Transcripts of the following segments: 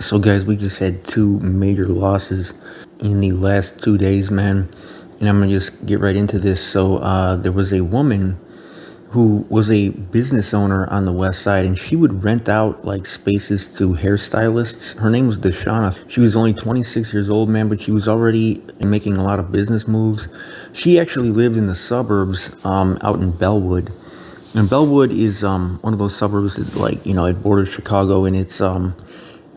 So, guys, we just had two major losses in the last 2 days, man. And I'm gonna just get right into this. So, there was a woman who was a business owner on the west side, and she would rent out like spaces to hairstylists. Her name was Deshauna. She was only 26 years old, man, but she was already making a lot of business moves. She actually lived in the suburbs out in Bellwood. And Bellwood is one of those suburbs that, like, it borders Chicago, and it's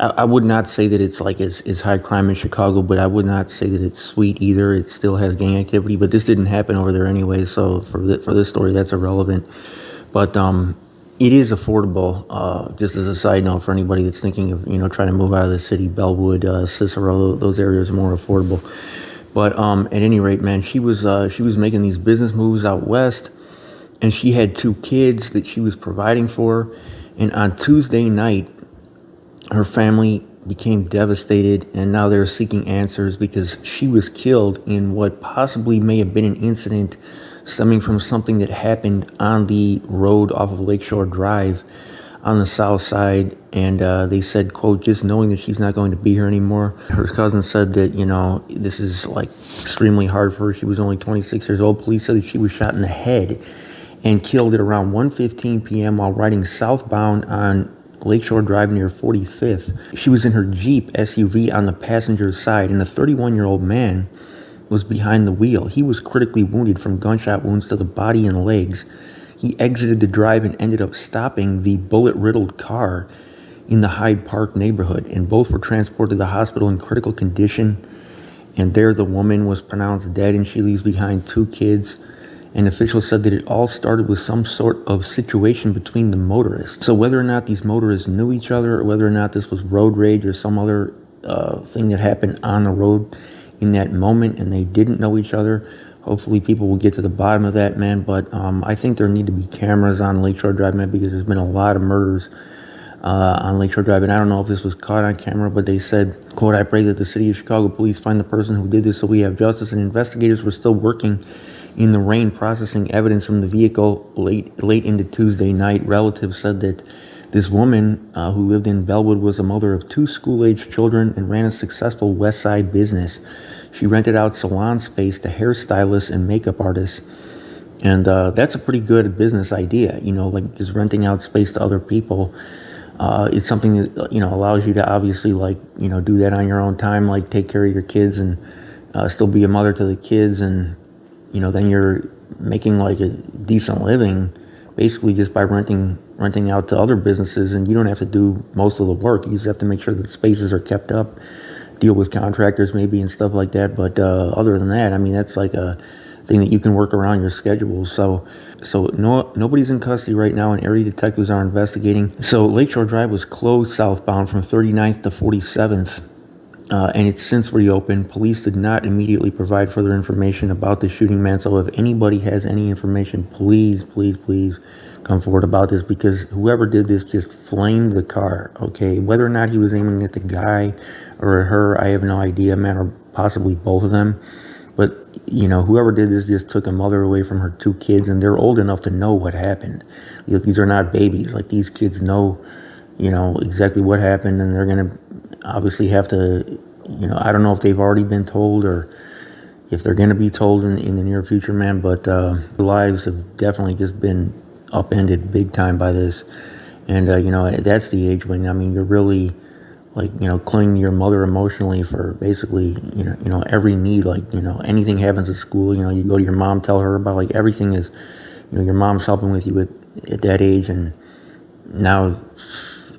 I would not say that it's like as high crime in Chicago, but I would not say that it's sweet either. It still has gang activity, but this didn't happen over there anyway. So for this story, that's irrelevant. But it is affordable. Just as a side note, for anybody that's thinking of trying to move out of the city, Bellwood, Cicero, those areas are more affordable. But at any rate, man, she was making these business moves out west, and she had two kids that she was providing for. And on Tuesday night, her family became devastated, and now they're seeking answers because she was killed in what possibly may have been an incident stemming from something that happened on the road off of Lakeshore Drive on the south side. And they said, quote, just knowing that she's not going to be here anymore. Her cousin said that, this is like extremely hard for her. She was only 26 years old. Police said that she was shot in the head and killed at around 1:15 p.m. while riding southbound on Lakeshore Drive near 45th. She was in her Jeep SUV on the passenger's side, and a 31-year-old man was behind the wheel. He was critically wounded from gunshot wounds to the body and legs. He exited the drive and ended up stopping the bullet-riddled car in the Hyde Park neighborhood, and both were transported to the hospital in critical condition. And there the woman was pronounced dead, and she leaves behind two kids. And officials said that it all started with some sort of situation between the motorists. So whether or not these motorists knew each other, or whether or not this was road rage or some other thing that happened on the road in that moment and they didn't know each other, hopefully people will get to the bottom of that, man. But I think there need to be cameras on Lakeshore Drive, man, because there's been a lot of murders on Lakeshore Drive. And I don't know if this was caught on camera, but they said, quote, I pray that the city of Chicago police find the person who did this so we have justice. And investigators were still working in the rain, processing evidence from the vehicle late into Tuesday night. Relatives said that this woman who lived in Bellwood was a mother of two school-aged children and ran a successful West Side business. She rented out salon space to hairstylists and makeup artists. And that's a pretty good business idea, like just renting out space to other people. It's something that, allows you to obviously do that on your own time, like take care of your kids and still be a mother to the kids. And then you're making like a decent living basically just by renting out to other businesses, and you don't have to do most of the work. You just have to make sure that spaces are kept up, deal with contractors maybe and stuff like that. But other than that, I mean, that's like a thing that you can work around your schedule. So nobody's in custody right now, and area detectives are investigating. So Lakeshore Drive was closed southbound from 39th to 47th. And it's since reopened. Police did not immediately provide further information about the shooting, man. So if anybody has any information, please come forward about this, because whoever did this just flamed the car, okay? Whether or not he was aiming at the guy or her, I have no idea, man, or possibly both of them. But, whoever did this just took a mother away from her two kids, and they're old enough to know what happened. These are not babies. Like, these kids know, exactly what happened, and they're going to obviously have to, I don't know if they've already been told or if they're going to be told in the near future, man, but lives have definitely just been upended big time by this. And, that's the age when, I mean, you're really clinging to your mother emotionally for basically, every need. Anything happens at school, you go to your mom, tell her about, everything is, your mom's helping with you at that age, and now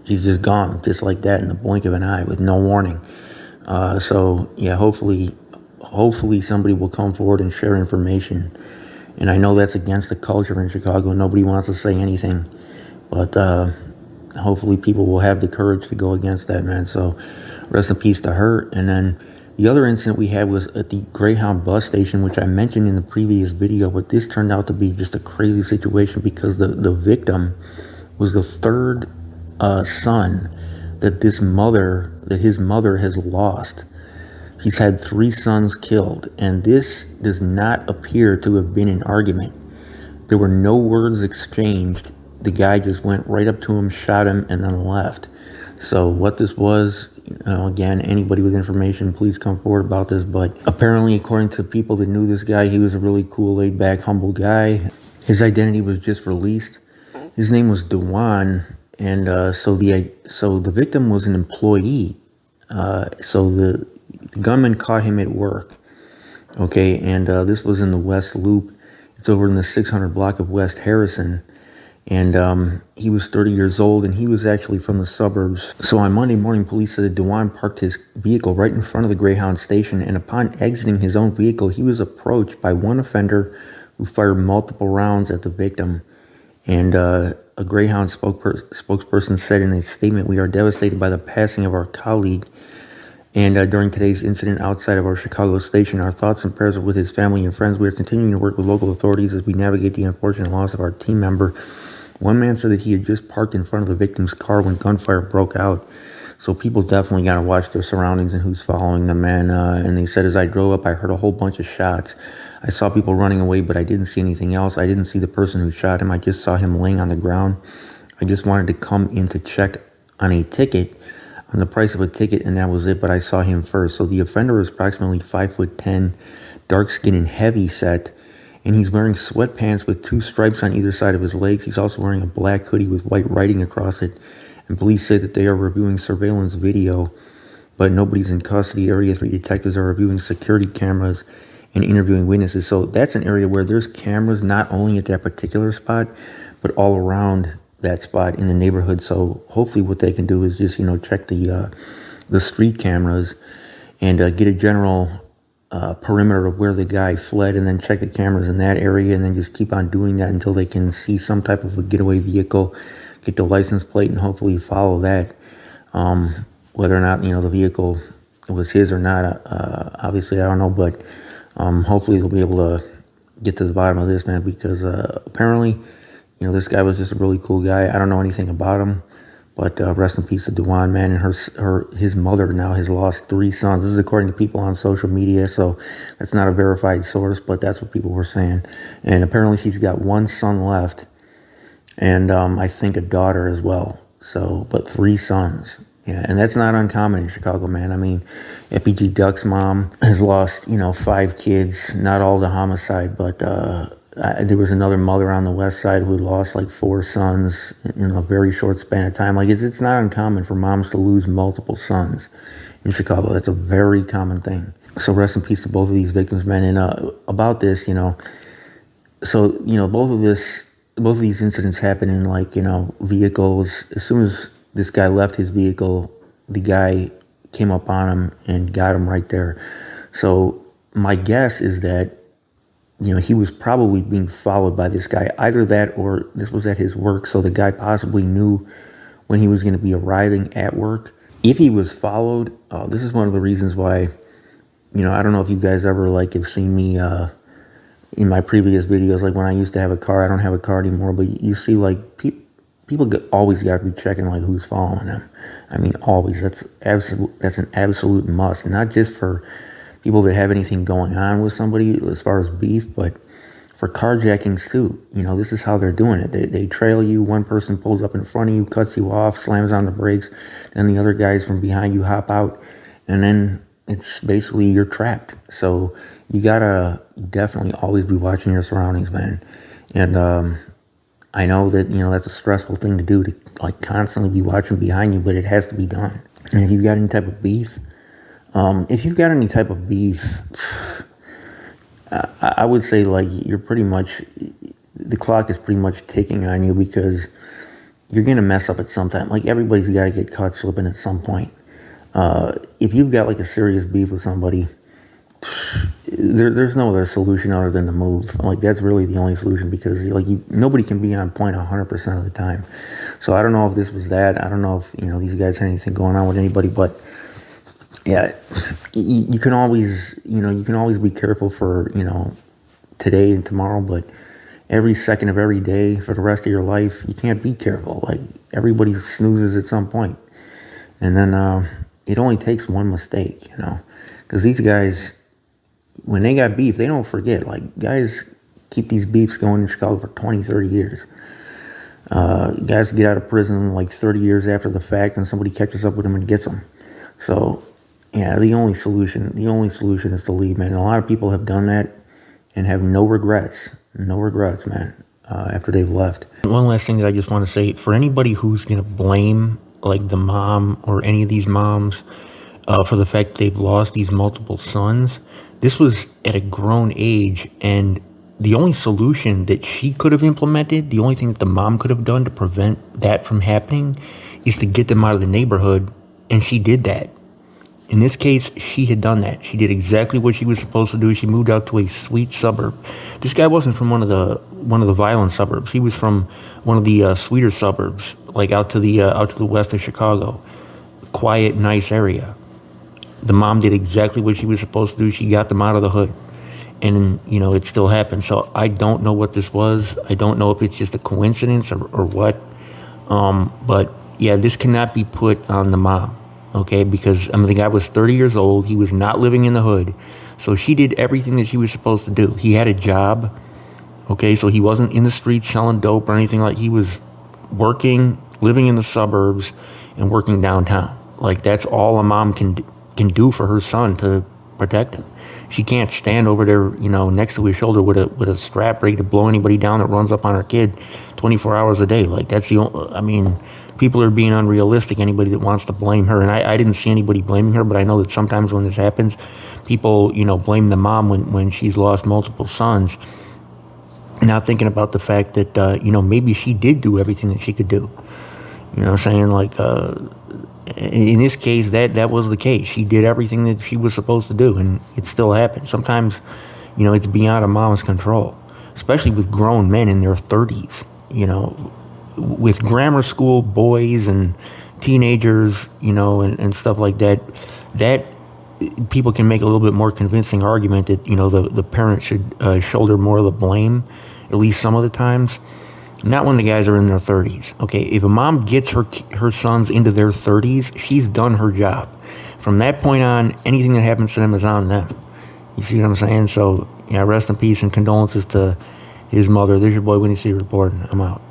she's just gone, just like that, in the blink of an eye, with no warning. So yeah, hopefully somebody will come forward and share information. And I know that's against the culture in Chicago. Nobody wants to say anything, but hopefully people will have the courage to go against that, man. So rest in peace to her. And then the other incident we had was at the Greyhound bus station, which I mentioned in the previous video, but this turned out to be just a crazy situation because the victim was the third son that his mother has lost. He's had three sons killed, and this does not appear to have been an argument. There were no words exchanged. The guy just went right up to him, shot him, and then left. So what this was, Again, anybody with information, please come forward about this. But apparently, according to people that knew this guy, he was a really cool, laid-back, humble guy. His identity was just released. His name was Dewan, and so the victim was an employee. So the gunman caught him at work. Okay, and this was in the West Loop. It's over in the 600 block of West Harrison. And he was 30 years old, and he was actually from the suburbs. So on Monday morning, police said that Dewan parked his vehicle right in front of the Greyhound station, and upon exiting his own vehicle, he was approached by one offender who fired multiple rounds at the victim. And a Greyhound spokesperson said in a statement, "We are devastated by the passing of our colleague. And during today's incident outside of our Chicago station, our thoughts and prayers are with his family and friends. We are continuing to work with local authorities as we navigate the unfortunate loss of our team member." One man said that he had just parked in front of the victim's car when gunfire broke out. So people definitely got to watch their surroundings and who's following them, man. And they said, as I drove up, I heard a whole bunch of shots. I saw people running away, but I didn't see anything else. I didn't see the person who shot him. I just saw him laying on the ground. I just wanted to come in to check on the price of a ticket, and that was it, but I saw him first. So the offender is approximately 5'10", dark skin and heavy set, and he's wearing sweatpants with 2 stripes on either side of his legs. He's also wearing a black hoodie with white writing across it. And police say that they are reviewing surveillance video, but nobody's in custody. Area 3 detectives are reviewing security cameras and interviewing witnesses. So that's an area where there's cameras not only at that particular spot, but all around that spot in the neighborhood. So hopefully what they can do is just, check the street cameras and get a general perimeter of where the guy fled, and then check the cameras in that area, and then just keep on doing that until they can see some type of a getaway vehicle, get the license plate, and hopefully follow that. Whether or not, the vehicle was his or not, obviously I don't know, but hopefully they'll be able to get to the bottom of this, man, because apparently, this guy was just a really cool guy. I don't know anything about him, but rest in peace to Dewan, man. And his mother now has lost 3 sons. This is according to people on social media, so that's not a verified source, but that's what people were saying. And apparently she's got 1 son left, and I think a daughter as well. So, but 3 sons. Yeah, and that's not uncommon in Chicago, man. I mean, FPG Duck's mom has lost, 5 kids, not all to homicide, but there was another mother on the west side who lost like 4 sons in a very short span of time. Like, it's not uncommon for moms to lose multiple sons in Chicago. That's a very common thing. So rest in peace to both of these victims, man. And about this, so, both of these incidents happen in vehicles. As soon as this guy left his vehicle, the guy came up on him and got him right there. So my guess is that, he was probably being followed by this guy. Either that or this was at his work, so the guy possibly knew when he was going to be arriving at work. If he was followed, this is one of the reasons why, I don't know if you guys ever have seen me in my previous videos, like when I used to have a car. I don't have a car anymore, but you see people always got to be checking who's following them. I mean, always. That's an absolute must, not just for people that have anything going on with somebody as far as beef, but for carjackings too. This is how they're doing it. They trail you. One person pulls up in front of you, cuts you off, slams on the brakes, then the other guys from behind you hop out, and then it's basically you're trapped. So you gotta definitely always be watching your surroundings, man. And I know that that's a stressful thing to do, to constantly be watching behind you, but it has to be done. And if you've got any type of beef, I would say you're pretty much, the clock is pretty much ticking on you, because you're going to mess up at some time. Everybody's got to get caught slipping at some point. If you've got a serious beef with somebody, there's no other solution other than to move. That's really the only solution, because nobody can be on point 100% of the time. So I don't know if this was that. I don't know if these guys had anything going on with anybody, but yeah, you can always be careful for, today and tomorrow, but every second of every day for the rest of your life, you can't be careful. Everybody snoozes at some point. And then it only takes one mistake, because these guys, when they got beef, they don't forget. Guys keep these beefs going in Chicago for 20, 30 years. Guys get out of prison 30 years after the fact, and somebody catches up with them and gets them. So, yeah, the only solution is to leave, man. And a lot of people have done that and have no regrets, man, after they've left. One last thing that I just want to say, for anybody who's gonna blame like the mom or any of these moms for the fact they've lost these multiple sons, this was at a grown age, and the only solution that she could have implemented, the only thing that the mom could have done to prevent that from happening, is to get them out of the neighborhood, and she did that. In this case, she had done that. She did exactly what she was supposed to do. She moved out to a sweet suburb. This guy wasn't from one of the violent suburbs. He was from one of the sweeter suburbs, like out to the west of Chicago. Quiet, nice area. The mom did exactly what she was supposed to do. She got them out of the hood. And, it still happened. So I don't know what this was. I don't know if it's just a coincidence or what. But yeah, this cannot be put on the mom. Okay, because the guy was 30 years old. He was not living in the hood. So she did everything that she was supposed to do. He had a job. Okay, so he wasn't in the streets selling dope or anything. Like, he was working, living in the suburbs, and working downtown. Like, that's all a mom can do for her son to protect him. She can't stand over there, next to his shoulder with a strap ready to blow anybody down that runs up on her kid 24 hours a day. Like, that's the only, people are being unrealistic, anybody that wants to blame her. And I didn't see anybody blaming her, but I know that sometimes when this happens, people, blame the mom when she's lost multiple sons, not thinking about the fact that, maybe she did do everything that she could do. You know what I'm saying? Like, in this case, that was the case. She did everything that she was supposed to do, and it still happened. Sometimes, it's beyond a mom's control, especially with grown men in their 30s, with grammar school boys and teenagers, and stuff like that. That people can make a little bit more convincing argument that, the parent should shoulder more of the blame, at least some of the times. Not when the guys are in their 30s. Okay, if a mom gets her sons into their 30s, she's done her job. From that point on, anything that happens to them is on them. You see what I'm saying? So, yeah, rest in peace and condolences to his mother. This is your boy, Winnie C. reporting. I'm out.